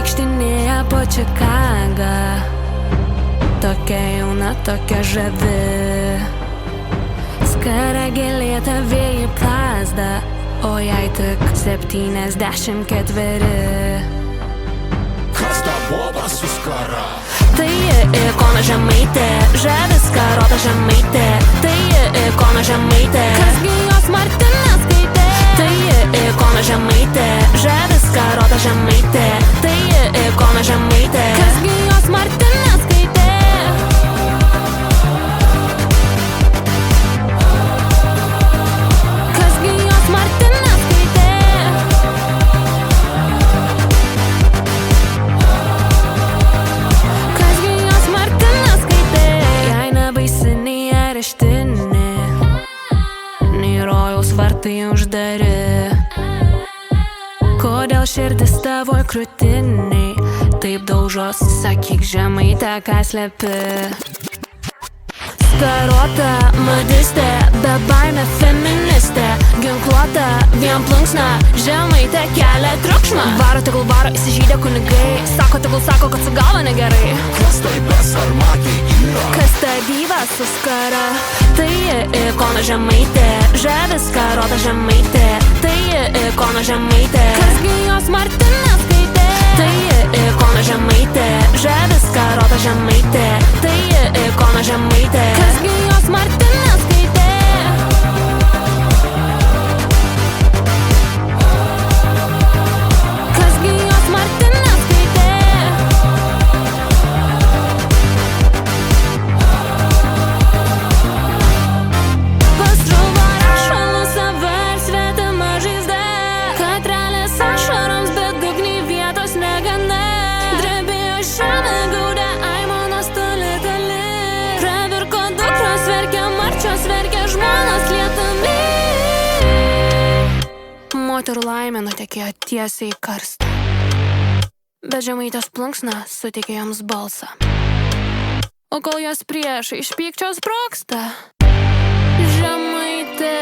vaikštinėja po Čikagą, tokia jauna, tokia žavi. Skara gėlėta vėjai plazda, o jai tik 74. Kas ta boba su skara? Tai ikona Žemaitė, žavi skarota Žemaitė. Tai ikona Žemaitė, kasgi jos Martina skaitė. Tai ikona Žemaitė, žavi skarota Žemaitė. Tai ikona Žemaitė, kasgi jos Martina skaitė. Kasgi jos Martina skaitė. Kasgi jos Martina skaitė. Jei nebaisi nei areštinė, nei rojaus vartai uždari. Kodėl širdis tavo krūtiniai taip daužos, sakyk Žemaitė, ką slepi. Skarota madistė, be baimė feministė, ginkluota vien plunksna, Žemaitė kelia triukšmą. Varo tegul varo, įsižydė kunigai, sako tegul sako, kad su galva negerai. Kas tai besarmatė yra? Kas ta diva su skara? Tai ikona Žemaitė, žavi skarota Žemaitė. Tai ikona Žemaitė, kasgi jos Martina skaitė. Tai ikona Žemaitė, žavi skarota Žemaitė. Tai ikona Žemaitė, kasgi jos Martina skaitė. Kasgi jos Martina skaitė. Pasruvo rašalų sava ir svetima žaizda. Katrelės ašaroms, bet dugniai vietos negana. Drebėjo žemė, gaudė aimanos toli toli. Pravirko dukros, verkia marčios, verkia žmonos lietumi. Moterų laimė nutekėjo tiesiai į karstą, bet Žemaitės plunksna suteikė joms balsą. O kol jos priešai iš pykčio sprogsta, Žemaitė